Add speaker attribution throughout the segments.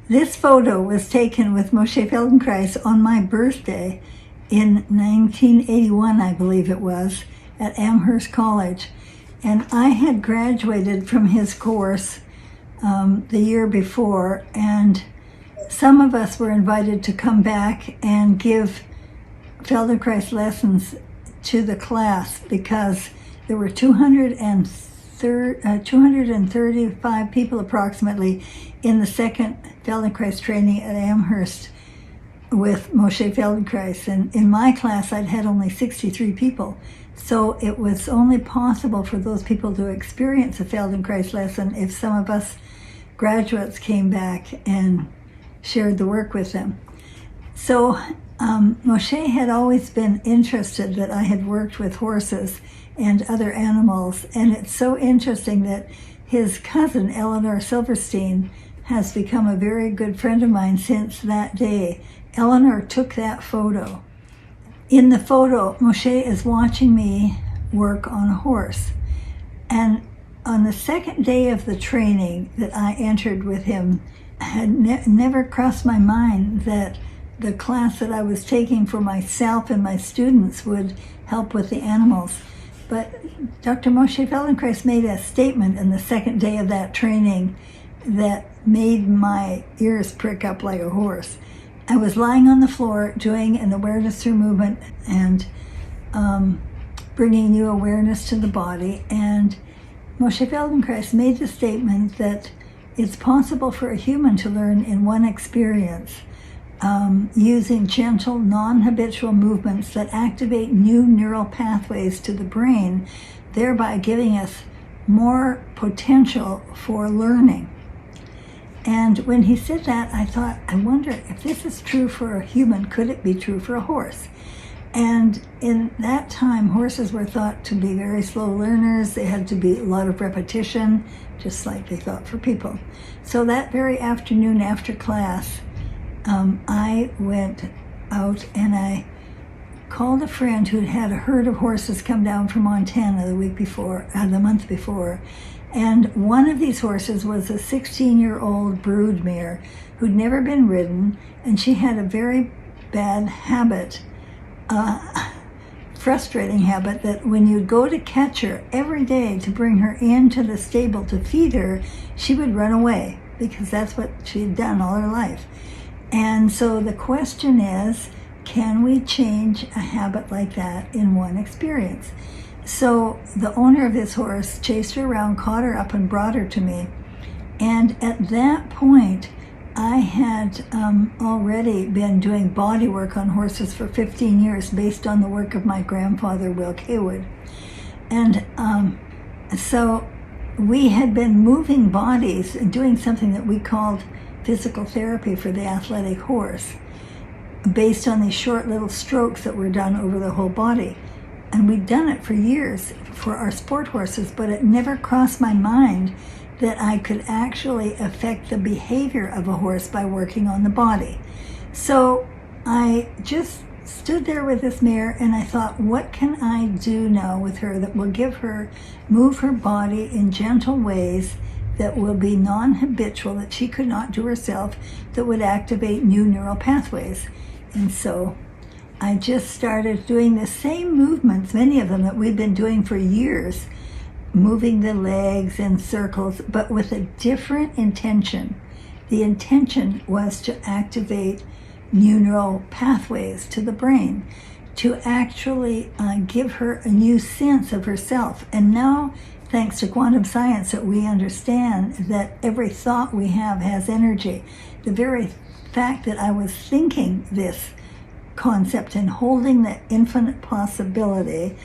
Speaker 1: This photo was taken with Moshé Feldenkrais on my birthday in 1981, I believe it was, at Amherst College. And I had graduated from his course the year before, and some of us were invited to come back and give Feldenkrais lessons to the class because there were 235 people approximately in the second Feldenkrais training at Amherst with Moshé Feldenkrais. And in my class, I'd had only 63 people. So it was only possible for those people to experience a Feldenkrais lesson if some of us graduates came back and shared the work with them. So Moshé had always been interested that I had worked with horses and other animals, and it's so interesting that his cousin, Eleanor Silverstein, has become a very good friend of mine since that day. Eleanor took that photo. In the photo, Moshé is watching me work on a horse. And on the second day of the training that I entered with him, had never crossed my mind that the class that I was taking for myself and my students would help with the animals. But Dr. Moshé Feldenkrais made a statement in the second day of that training that made my ears prick up like a horse. I was lying on the floor doing an awareness through movement and bringing new awareness to the body, and Moshé Feldenkrais made the statement that it's possible for a human to learn in one experience using gentle, non-habitual movements that activate new neural pathways to the brain, thereby giving us more potential for learning. And when he said that, I thought, I wonder if this is true for a human, could it be true for a horse? And in that time, horses were thought to be very slow learners. They had to be a lot of repetition, just like they thought for people. So that very afternoon after class, I went out and I called a friend who'd had a herd of horses come down from Montana the month before. And one of these horses was a 16-year-old broodmare who'd never been ridden, and she had a very bad habit, frustrating habit, that when you'd go to catch her every day to bring her into the stable to feed her, she would run away because that's what she'd done all her life. And so the question is, can we change a habit like that in one experience? So the owner of this horse chased her around, caught her up, and brought her to me. And at that point, I had already been doing body work on horses for 15 years based on the work of my grandfather, Wilk Haywood. And so we had been moving bodies and doing something that we called physical therapy for the athletic horse, based on these short little strokes that were done over the whole body. And we'd done it for years for our sport horses, but it never crossed my mind that I could actually affect the behavior of a horse by working on the body. So I just stood there with this mare and I thought, what can I do now with her that will move her body in gentle ways that will be non-habitual, that she could not do herself, that would activate new neural pathways. And so I just started doing the same movements, many of them that we've been doing for years, moving the legs in circles, but with a different intention. The intention was to activate new neural pathways to the brain, to actually give her a new sense of herself. And now, thanks to quantum science, that we understand that every thought we have has energy. The very fact that I was thinking this concept and holding the infinite possibility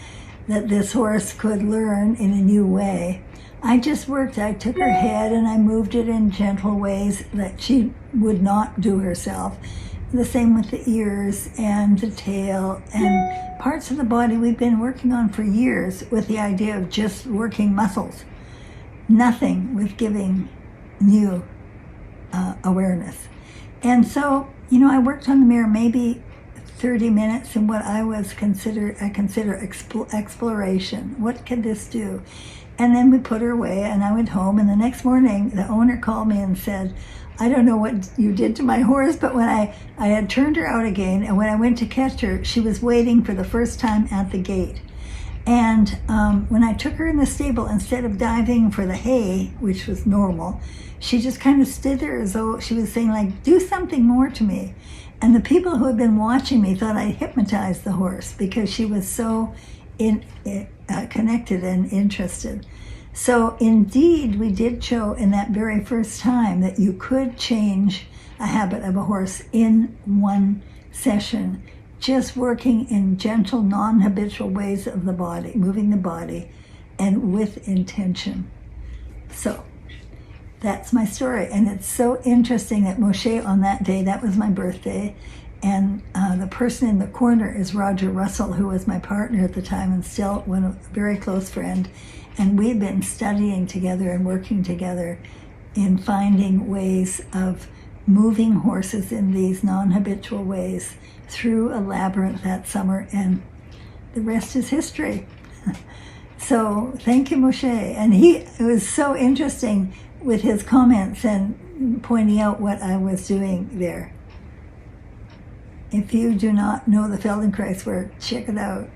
Speaker 1: that this horse could learn in a new way, I just worked. I took her head and I moved it in gentle ways that she would not do herself. The same with the ears and the tail and parts of the body we've been working on for years with the idea of just working muscles. Nothing with giving new awareness. And so, I worked on the mirror maybe 30 minutes in what I consider exploration. What could this do? And then we put her away, and I went home, and the next morning the owner called me and said, I don't know what you did to my horse, but when I had turned her out again, and when I went to catch her, she was waiting for the first time at the gate. And when I took her in the stable, instead of diving for the hay, which was normal, she just kind of stood there as though she was saying, like, do something more to me. And the people who had been watching me thought I hypnotized the horse because she was so connected and interested. So indeed, we did show in that very first time that you could change a habit of a horse in one session, just working in gentle, non-habitual ways of the body, moving the body, and with intention. So that's my story. And it's so interesting that Moshé, on that day, that was my birthday, and the person in the corner is Roger Russell, who was my partner at the time and still a very close friend. And we've been studying together and working together in finding ways of moving horses in these non-habitual ways through a labyrinth that summer, and the rest is history. So thank you, Moshé. And it was so interesting with his comments and pointing out what I was doing there. If you do not know the Feldenkrais work, check it out.